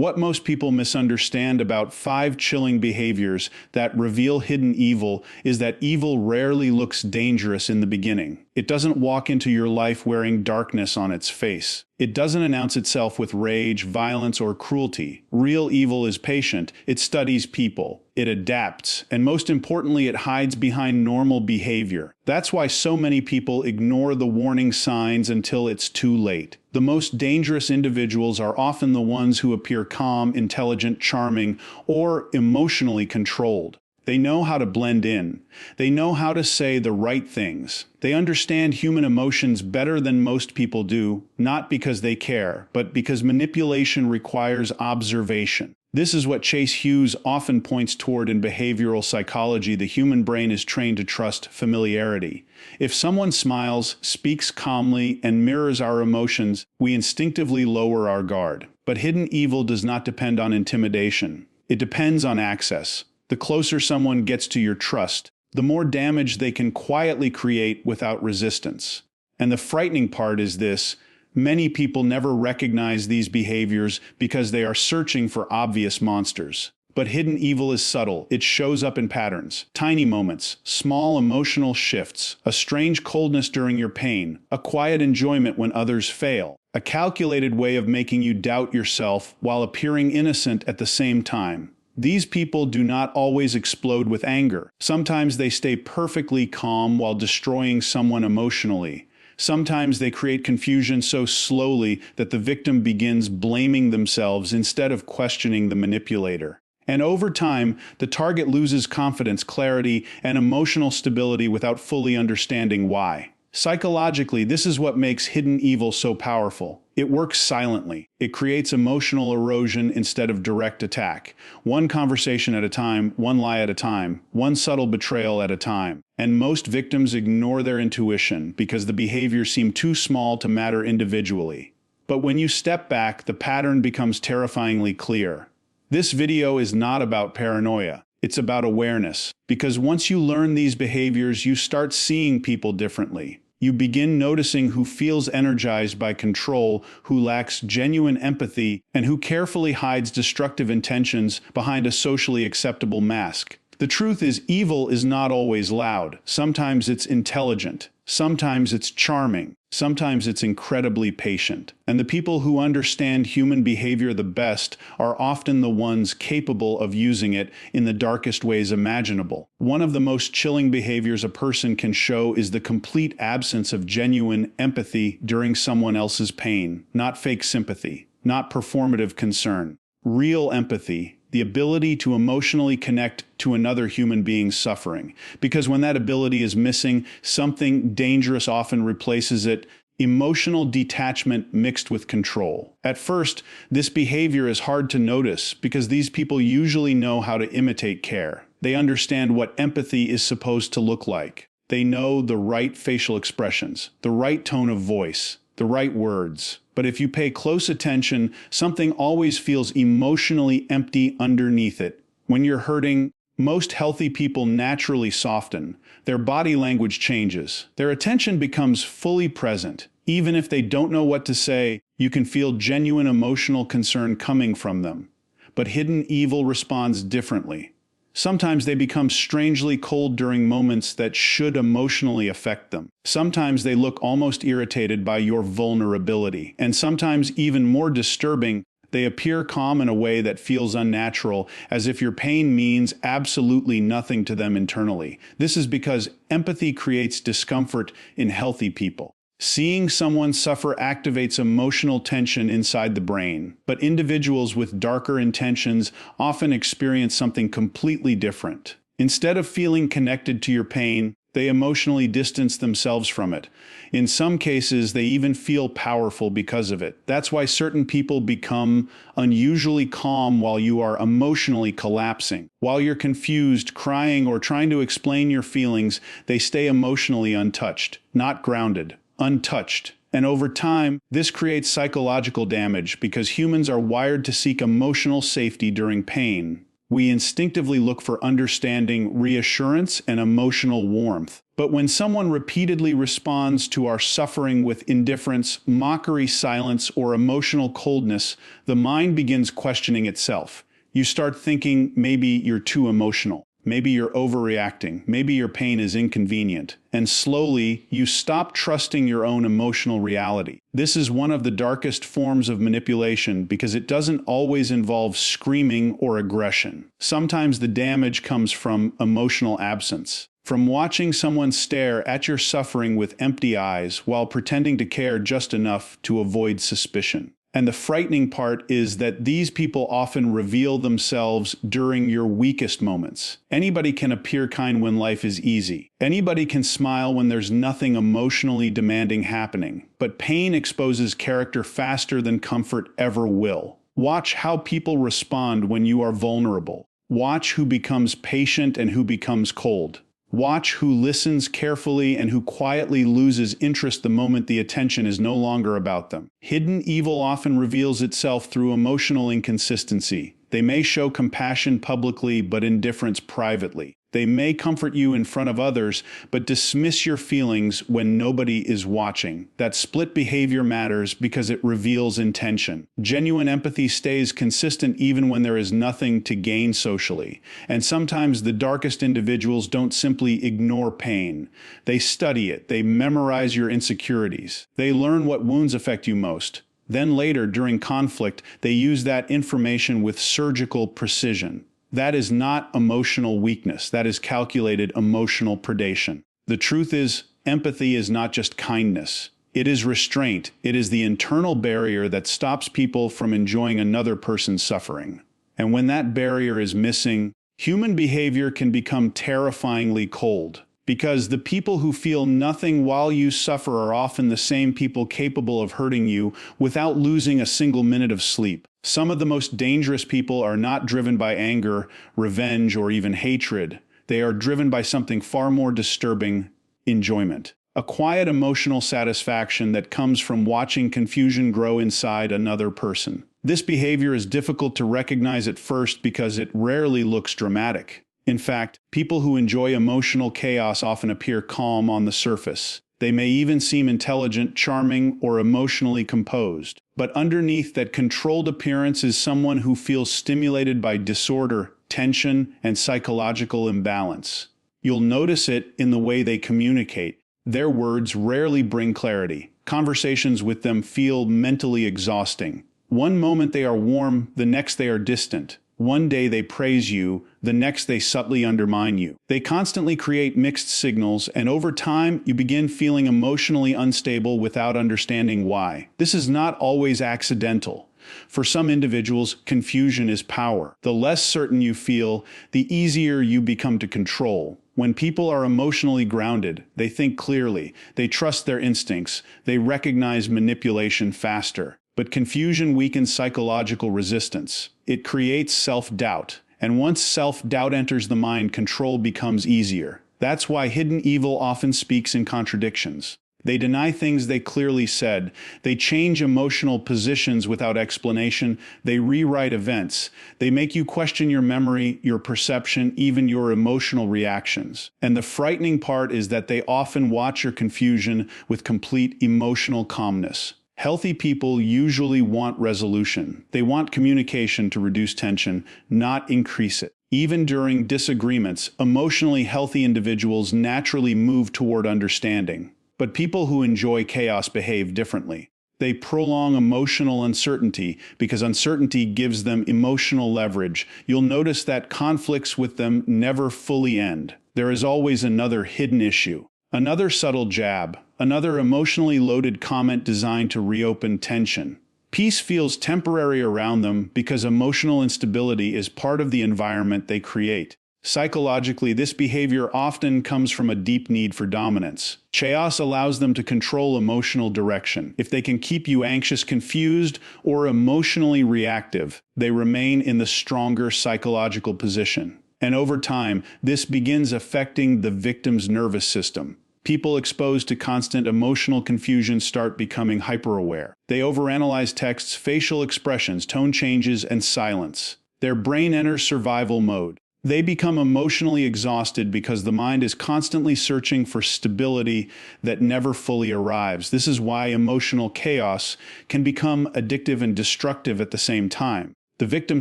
What most people misunderstand about 5 chilling behaviors that reveal hidden evil is that evil rarely looks dangerous in the beginning. It doesn't walk into your life wearing darkness on its face. It doesn't announce itself with rage, violence, or cruelty. Real evil is patient. It studies people. It adapts. And most importantly, it hides behind normal behavior. That's why so many people ignore the warning signs until it's too late. The most dangerous individuals are often the ones who appear calm, intelligent, charming, or emotionally controlled. They know how to blend in. They know how to say the right things. They understand human emotions better than most people do, not because they care, but because manipulation requires observation. This is what Chase Hughes often points toward in behavioral psychology. The human brain is trained to trust familiarity. If someone smiles, speaks calmly, and mirrors our emotions, we instinctively lower our guard. But hidden evil does not depend on intimidation. It depends on access. The closer someone gets to your trust, the more damage they can quietly create without resistance. And the frightening part is this: many people never recognize these behaviors because they are searching for obvious monsters. But hidden evil is subtle. It shows up in patterns, tiny moments, small emotional shifts, a strange coldness during your pain, a quiet enjoyment when others fail, a calculated way of making you doubt yourself while appearing innocent at the same time. These people do not always explode with anger. Sometimes they stay perfectly calm while destroying someone emotionally. Sometimes they create confusion so slowly that the victim begins blaming themselves instead of questioning the manipulator. And over time, the target loses confidence, clarity, and emotional stability without fully understanding why. Psychologically, this is what makes hidden evil so powerful. It works silently. It creates emotional erosion instead of direct attack. One conversation at a time, one lie at a time, one subtle betrayal at a time. And most victims ignore their intuition because the behaviors seem too small to matter individually. But when you step back, the pattern becomes terrifyingly clear. This video is not about paranoia. It's about awareness. Because once you learn these behaviors, you start seeing people differently. You begin noticing who feels energized by control, who lacks genuine empathy, and who carefully hides destructive intentions behind a socially acceptable mask. The truth is, evil is not always loud. Sometimes it's intelligent. Sometimes it's charming. Sometimes it's incredibly patient. And the people who understand human behavior the best are often the ones capable of using it in the darkest ways imaginable. One of the most chilling behaviors a person can show is the complete absence of genuine empathy during someone else's pain. Not fake sympathy, not performative concern. Real empathy. The ability to emotionally connect to another human being's suffering. Because when that ability is missing, something dangerous often replaces it: emotional detachment mixed with control. At first, this behavior is hard to notice because these people usually know how to imitate care. They understand what empathy is supposed to look like. They know the right facial expressions, the right tone of voice, the right words. But if you pay close attention, something always feels emotionally empty underneath it. When you're hurting, most healthy people naturally soften. Their body language changes. Their attention becomes fully present. Even if they don't know what to say, you can feel genuine emotional concern coming from them. But hidden evil responds differently. Sometimes they become strangely cold during moments that should emotionally affect them. Sometimes they look almost irritated by your vulnerability. And sometimes, even more disturbing, they appear calm in a way that feels unnatural, as if your pain means absolutely nothing to them internally. This is because empathy creates discomfort in healthy people. Seeing someone suffer activates emotional tension inside the brain, but individuals with darker intentions often experience something completely different. Instead of feeling connected to your pain, they emotionally distance themselves from it. In some cases, they even feel powerful because of it. That's why certain people become unusually calm while you are emotionally collapsing. While you're confused, crying, or trying to explain your feelings, they stay emotionally untouched, not grounded. Untouched. And over time, this creates psychological damage because humans are wired to seek emotional safety during pain. We instinctively look for understanding, reassurance, and emotional warmth. But when someone repeatedly responds to our suffering with indifference, mockery, silence, or emotional coldness, the mind begins questioning itself. You start thinking maybe you're too emotional. Maybe you're overreacting. Maybe your pain is inconvenient. And slowly, you stop trusting your own emotional reality. This is one of the darkest forms of manipulation because it doesn't always involve screaming or aggression. Sometimes the damage comes from emotional absence. From watching someone stare at your suffering with empty eyes while pretending to care just enough to avoid suspicion. And the frightening part is that these people often reveal themselves during your weakest moments. Anybody can appear kind when life is easy. Anybody can smile when there's nothing emotionally demanding happening. But pain exposes character faster than comfort ever will. Watch how people respond when you are vulnerable. Watch who becomes patient and who becomes cold. Watch who listens carefully and who quietly loses interest the moment the attention is no longer about them. Hidden evil often reveals itself through emotional inconsistency. They may show compassion publicly but indifference privately. They may comfort you in front of others, but dismiss your feelings when nobody is watching. That split behavior matters because it reveals intention. Genuine empathy stays consistent even when there is nothing to gain socially. And sometimes the darkest individuals don't simply ignore pain. They study it. They memorize your insecurities. They learn what wounds affect you most. Then later, during conflict, they use that information with surgical precision. That is not emotional weakness. That is calculated emotional predation. The truth is, empathy is not just kindness. It is restraint. It is the internal barrier that stops people from enjoying another person's suffering. And when that barrier is missing, human behavior can become terrifyingly cold. Because the people who feel nothing while you suffer are often the same people capable of hurting you without losing a single minute of sleep. Some of the most dangerous people are not driven by anger, revenge, or even hatred. They are driven by something far more disturbing: enjoyment. A quiet emotional satisfaction that comes from watching confusion grow inside another person. This behavior is difficult to recognize at first because it rarely looks dramatic. In fact, people who enjoy emotional chaos often appear calm on the surface. They may even seem intelligent, charming, or emotionally composed. But underneath that controlled appearance is someone who feels stimulated by disorder, tension, and psychological imbalance. You'll notice it in the way they communicate. Their words rarely bring clarity. Conversations with them feel mentally exhausting. One moment they are warm, the next they are distant. One day they praise you, the next they subtly undermine you. They constantly create mixed signals, and over time, you begin feeling emotionally unstable without understanding why. This is not always accidental. For some individuals, confusion is power. The less certain you feel, the easier you become to control. When people are emotionally grounded, they think clearly, they trust their instincts, they recognize manipulation faster. But confusion weakens psychological resistance. It creates self-doubt. And once self-doubt enters the mind, control becomes easier. That's why hidden evil often speaks in contradictions. They deny things they clearly said. They change emotional positions without explanation. They rewrite events. They make you question your memory, your perception, even your emotional reactions. And the frightening part is that they often watch your confusion with complete emotional calmness. Healthy people usually want resolution. They want communication to reduce tension, not increase it. Even during disagreements, emotionally healthy individuals naturally move toward understanding. But people who enjoy chaos behave differently. They prolong emotional uncertainty because uncertainty gives them emotional leverage. You'll notice that conflicts with them never fully end. There is always another hidden issue. Another subtle jab, another emotionally loaded comment designed to reopen tension. Peace feels temporary around them because emotional instability is part of the environment they create. Psychologically, this behavior often comes from a deep need for dominance. Chaos allows them to control emotional direction. If they can keep you anxious, confused, or emotionally reactive, they remain in the stronger psychological position. And over time, this begins affecting the victim's nervous system. People exposed to constant emotional confusion start becoming hyper-aware. They overanalyze texts, facial expressions, tone changes, and silence. Their brain enters survival mode. They become emotionally exhausted because the mind is constantly searching for stability that never fully arrives. This is why emotional chaos can become addictive and destructive at the same time. The victim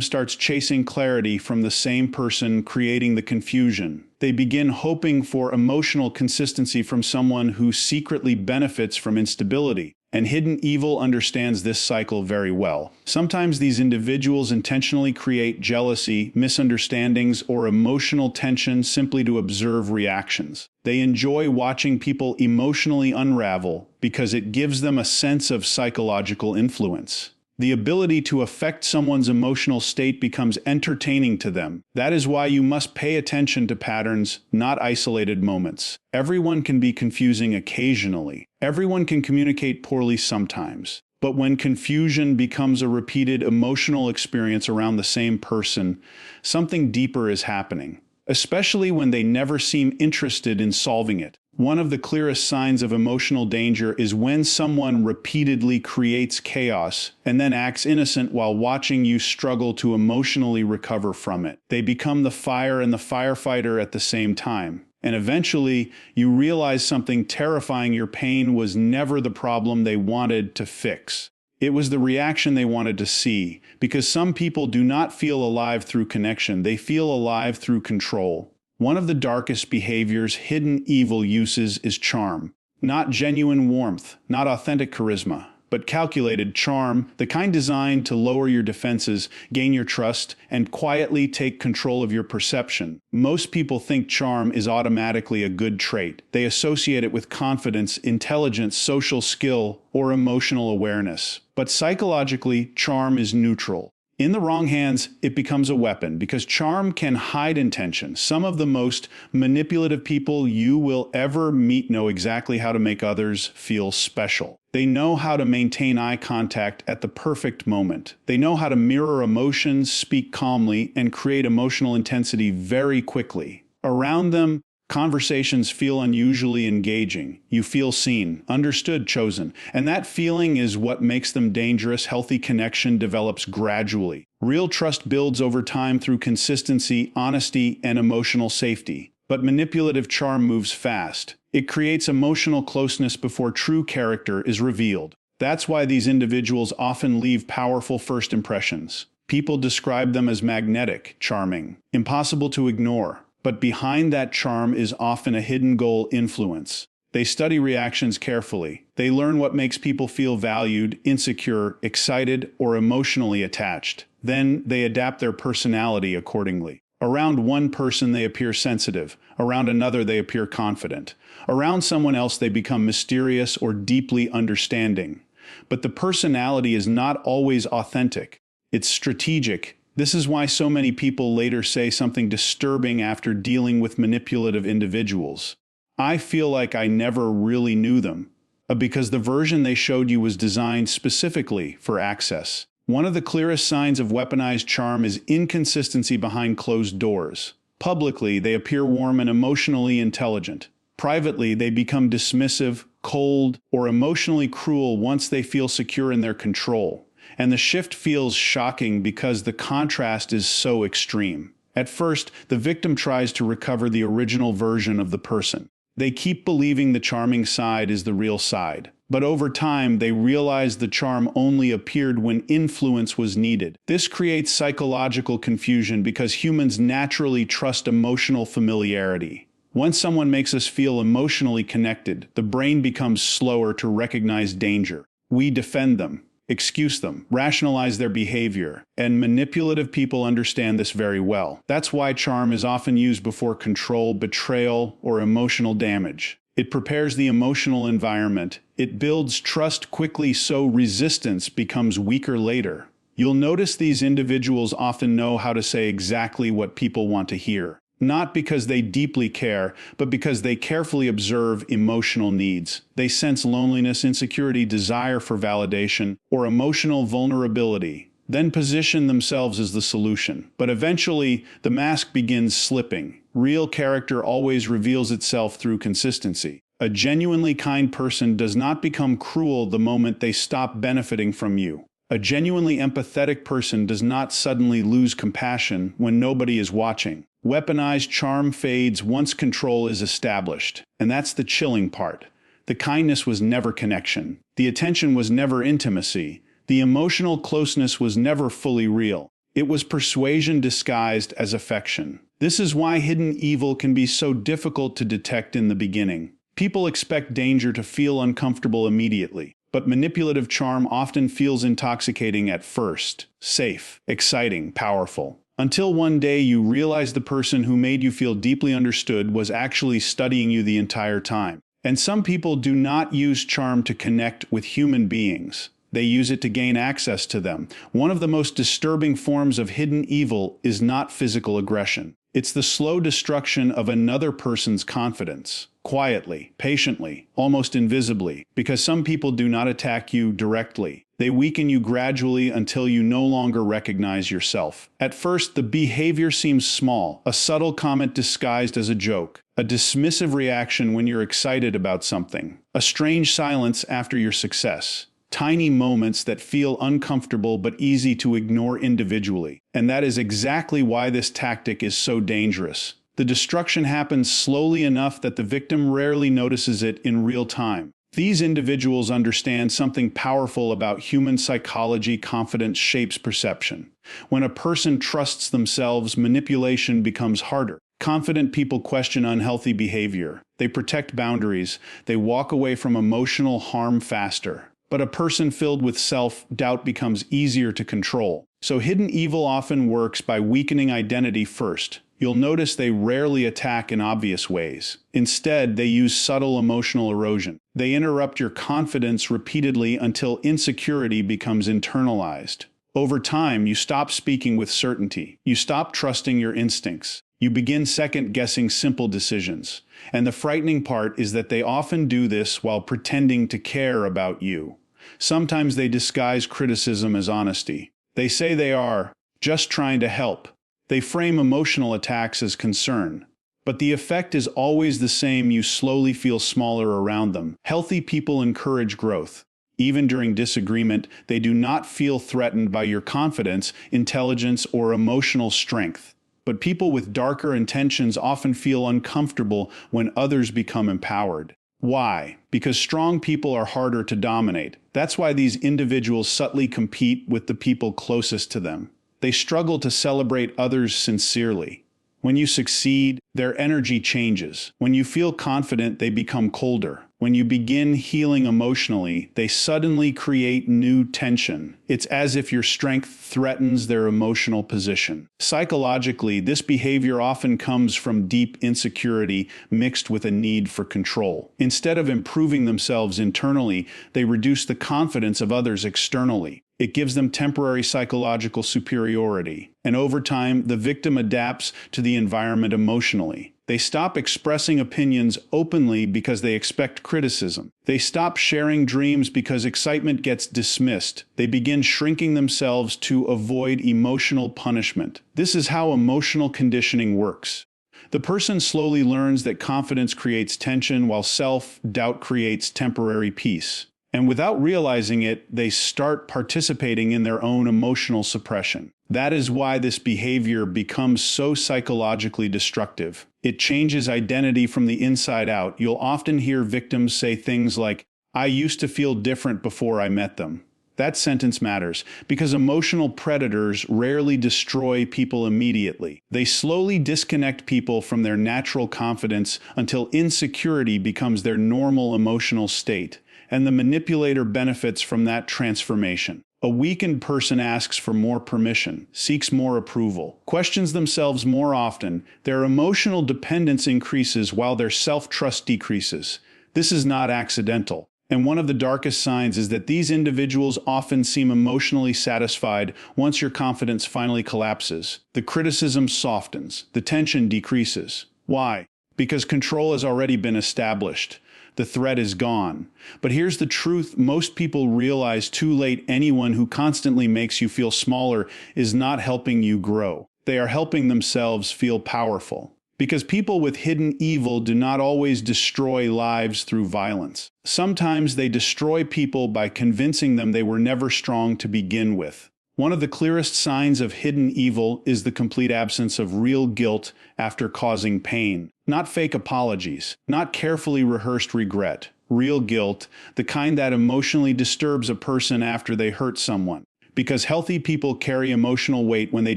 starts chasing clarity from the same person, creating the confusion. They begin hoping for emotional consistency from someone who secretly benefits from instability. And hidden evil understands this cycle very well. Sometimes these individuals intentionally create jealousy, misunderstandings, or emotional tension simply to observe reactions. They enjoy watching people emotionally unravel because it gives them a sense of psychological influence. The ability to affect someone's emotional state becomes entertaining to them. That is why you must pay attention to patterns, not isolated moments. Everyone can be confusing occasionally. Everyone can communicate poorly sometimes. But when confusion becomes a repeated emotional experience around the same person, something deeper is happening, especially when they never seem interested in solving it. One of the clearest signs of emotional danger is when someone repeatedly creates chaos and then acts innocent while watching you struggle to emotionally recover from it. They become the fire and the firefighter at the same time. And eventually, you realize something terrifying: your pain was never the problem they wanted to fix. It was the reaction they wanted to see, because some people do not feel alive through connection, they feel alive through control. One of the darkest behaviors hidden evil uses is charm. Not genuine warmth, not authentic charisma, but calculated charm, the kind designed to lower your defenses, gain your trust, and quietly take control of your perception. Most people think charm is automatically a good trait. They associate it with confidence, intelligence, social skill, or emotional awareness. But psychologically, charm is neutral. In the wrong hands, it becomes a weapon, because charm can hide intention. Some of the most manipulative people you will ever meet know exactly how to make others feel special. They know how to maintain eye contact at the perfect moment. They know how to mirror emotions, speak calmly, and create emotional intensity very quickly. Around them, conversations feel unusually engaging. You feel seen, understood, chosen. And that feeling is what makes them dangerous. Healthy connection develops gradually. Real trust builds over time through consistency, honesty, and emotional safety. But manipulative charm moves fast. It creates emotional closeness before true character is revealed. That's why these individuals often leave powerful first impressions. People describe them as magnetic, charming, impossible to ignore. But behind that charm is often a hidden goal: influence. They study reactions carefully. They learn what makes people feel valued, insecure, excited, or emotionally attached. Then they adapt their personality accordingly. Around one person they appear sensitive. Around another they appear confident. Around someone else they become mysterious or deeply understanding. But the personality is not always authentic. It's strategic. This is why so many people later say something disturbing after dealing with manipulative individuals. I feel like I never really knew them, because the version they showed you was designed specifically for access. One of the clearest signs of weaponized charm is inconsistency behind closed doors. Publicly, they appear warm and emotionally intelligent. Privately, they become dismissive, cold, or emotionally cruel once they feel secure in their control. And the shift feels shocking because the contrast is so extreme. At first, the victim tries to recover the original version of the person. They keep believing the charming side is the real side. But over time, they realize the charm only appeared when influence was needed. This creates psychological confusion because humans naturally trust emotional familiarity. Once someone makes us feel emotionally connected, the brain becomes slower to recognize danger. We defend them, excuse them, rationalize their behavior, and manipulative people understand this very well. That's why charm is often used before control, betrayal, or emotional damage. It prepares the emotional environment. It builds trust quickly so resistance becomes weaker later. You'll notice these individuals often know how to say exactly what people want to hear. Not because they deeply care, but because they carefully observe emotional needs. They sense loneliness, insecurity, desire for validation, or emotional vulnerability, then position themselves as the solution. But eventually, the mask begins slipping. Real character always reveals itself through consistency. A genuinely kind person does not become cruel the moment they stop benefiting from you. A genuinely empathetic person does not suddenly lose compassion when nobody is watching. Weaponized charm fades once control is established. And that's the chilling part. The kindness was never connection. The attention was never intimacy. The emotional closeness was never fully real. It was persuasion disguised as affection. This is why hidden evil can be so difficult to detect in the beginning. People expect danger to feel uncomfortable immediately, but manipulative charm often feels intoxicating at first, safe, exciting, powerful. Until one day you realize the person who made you feel deeply understood was actually studying you the entire time. And some people do not use charm to connect with human beings. They use it to gain access to them. One of the most disturbing forms of hidden evil is not physical aggression. It's the slow destruction of another person's confidence. Quietly, patiently, almost invisibly, because some people do not attack you directly. They weaken you gradually until you no longer recognize yourself. At first, the behavior seems small, a subtle comment disguised as a joke, a dismissive reaction when you're excited about something, a strange silence after your success. Tiny moments that feel uncomfortable but easy to ignore individually. And that is exactly why this tactic is so dangerous. The destruction happens slowly enough that the victim rarely notices it in real time. These individuals understand something powerful about human psychology. Confidence shapes perception. When a person trusts themselves, manipulation becomes harder. Confident people question unhealthy behavior. They protect boundaries. They walk away from emotional harm faster. But a person filled with self-doubt becomes easier to control. So hidden evil often works by weakening identity first. You'll notice they rarely attack in obvious ways. Instead, they use subtle emotional erosion. They interrupt your confidence repeatedly until insecurity becomes internalized. Over time, you stop speaking with certainty. You stop trusting your instincts. You begin second-guessing simple decisions. And the frightening part is that they often do this while pretending to care about you. Sometimes they disguise criticism as honesty. They say they are just trying to help. They frame emotional attacks as concern. But the effect is always the same. You slowly feel smaller around them. Healthy people encourage growth. Even during disagreement, they do not feel threatened by your confidence, intelligence, or emotional strength. But people with darker intentions often feel uncomfortable when others become empowered. Why? Because strong people are harder to dominate. That's why these individuals subtly compete with the people closest to them. They struggle to celebrate others sincerely. When you succeed, their energy changes. When you feel confident, they become colder. When you begin healing emotionally, they suddenly create new tension. It's as if your strength threatens their emotional position. Psychologically, this behavior often comes from deep insecurity mixed with a need for control. Instead of improving themselves internally, they reduce the confidence of others externally. It gives them temporary psychological superiority. And over time, the victim adapts to the environment emotionally. They stop expressing opinions openly because they expect criticism. They stop sharing dreams because excitement gets dismissed. They begin shrinking themselves to avoid emotional punishment. This is how emotional conditioning works. The person slowly learns that confidence creates tension while self-doubt creates temporary peace. And without realizing it, they start participating in their own emotional suppression. That is why this behavior becomes so psychologically destructive. It changes identity from the inside out. You'll often hear victims say things like, "I used to feel different before I met them." That sentence matters because emotional predators rarely destroy people immediately. They slowly disconnect people from their natural confidence until insecurity becomes their normal emotional state. And the manipulator benefits from that transformation. A weakened person asks for more permission, seeks more approval, questions themselves more often. Their emotional dependence increases while their self-trust decreases. This is not accidental. And one of the darkest signs is that these individuals often seem emotionally satisfied once your confidence finally collapses. The criticism softens, the tension decreases. Why? Because control has already been established. The threat is gone. But here's the truth: most people realize too late anyone who constantly makes you feel smaller is not helping you grow. They are helping themselves feel powerful. Because people with hidden evil do not always destroy lives through violence. Sometimes they destroy people by convincing them they were never strong to begin with. One of the clearest signs of hidden evil is the complete absence of real guilt after causing pain. Not fake apologies, not carefully rehearsed regret. Real guilt, the kind that emotionally disturbs a person after they hurt someone. Because healthy people carry emotional weight when they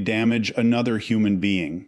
damage another human being.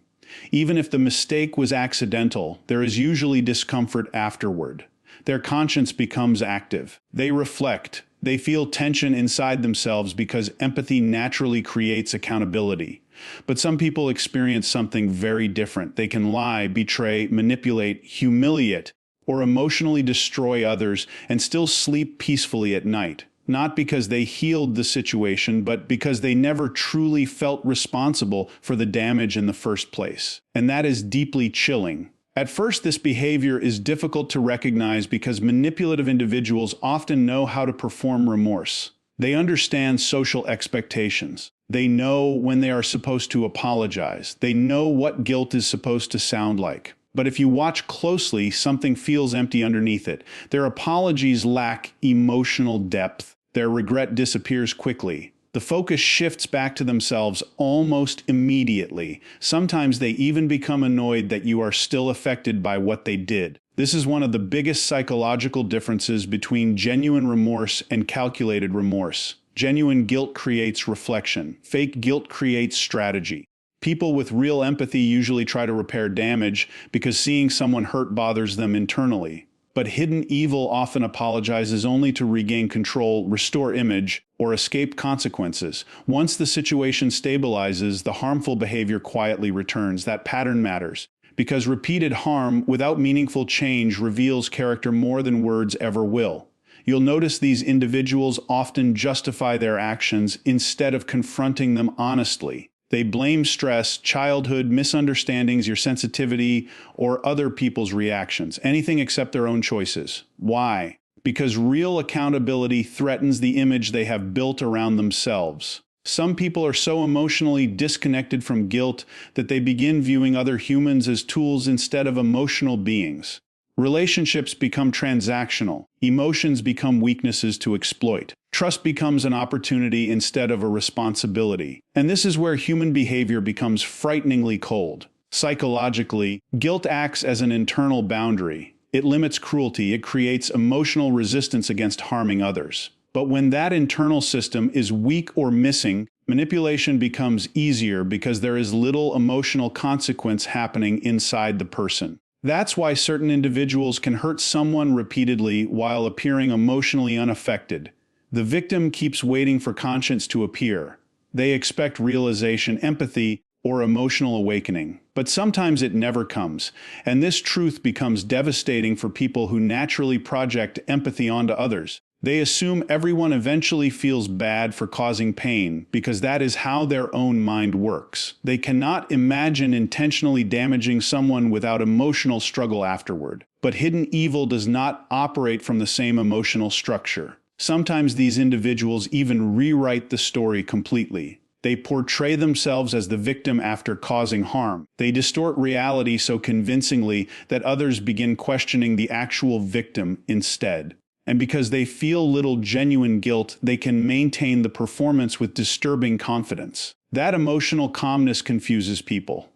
Even if the mistake was accidental, there is usually discomfort afterward. Their conscience becomes active. They reflect. They feel tension inside themselves because empathy naturally creates accountability. But some people experience something very different. They can lie, betray, manipulate, humiliate, or emotionally destroy others and still sleep peacefully at night. Not because they healed the situation, but because they never truly felt responsible for the damage in the first place. And that is deeply chilling. At first, this behavior is difficult to recognize because manipulative individuals often know how to perform remorse. They understand social expectations. They know when they are supposed to apologize. They know what guilt is supposed to sound like. But if you watch closely, something feels empty underneath it. Their apologies lack emotional depth. Their regret disappears quickly. The focus shifts back to themselves almost immediately. Sometimes they even become annoyed that you are still affected by what they did. This is one of the biggest psychological differences between genuine remorse and calculated remorse. Genuine guilt creates reflection. Fake guilt creates strategy. People with real empathy usually try to repair damage because seeing someone hurt bothers them internally. But hidden evil often apologizes only to regain control, restore image, or escape consequences. Once the situation stabilizes, the harmful behavior quietly returns. That pattern matters, because repeated harm without meaningful change reveals character more than words ever will. You'll notice these individuals often justify their actions instead of confronting them honestly. They blame stress, childhood, misunderstandings, your sensitivity, or other people's reactions, anything except their own choices. Why? Because real accountability threatens the image they have built around themselves. Some people are so emotionally disconnected from guilt that they begin viewing other humans as tools instead of emotional beings. Relationships become transactional. Emotions become weaknesses to exploit. Trust becomes an opportunity instead of a responsibility. And this is where human behavior becomes frighteningly cold. Psychologically, guilt acts as an internal boundary. It limits cruelty. It creates emotional resistance against harming others. But when that internal system is weak or missing, manipulation becomes easier because there is little emotional consequence happening inside the person. That's why certain individuals can hurt someone repeatedly while appearing emotionally unaffected. The victim keeps waiting for conscience to appear. They expect realization, empathy, or emotional awakening. But sometimes it never comes, and this truth becomes devastating for people who naturally project empathy onto others. They assume everyone eventually feels bad for causing pain because that is how their own mind works. They cannot imagine intentionally damaging someone without emotional struggle afterward. But hidden evil does not operate from the same emotional structure. Sometimes these individuals even rewrite the story completely. They portray themselves as the victim after causing harm. They distort reality so convincingly that others begin questioning the actual victim instead. And because they feel little genuine guilt, they can maintain the performance with disturbing confidence. That emotional calmness confuses people.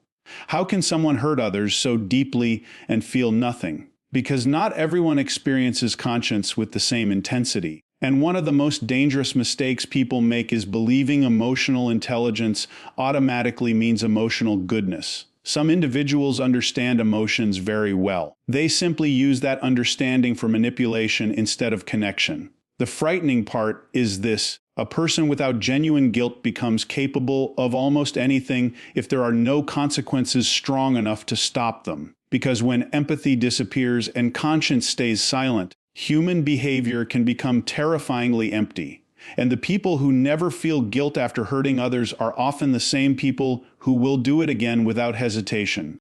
How can someone hurt others so deeply and feel nothing? Because not everyone experiences conscience with the same intensity. And one of the most dangerous mistakes people make is believing emotional intelligence automatically means emotional goodness. Some individuals understand emotions very well. They simply use that understanding for manipulation instead of connection. The frightening part is this: a person without genuine guilt becomes capable of almost anything if there are no consequences strong enough to stop them. Because when empathy disappears and conscience stays silent, human behavior can become terrifyingly empty. And the people who never feel guilt after hurting others are often the same people who will do it again without hesitation.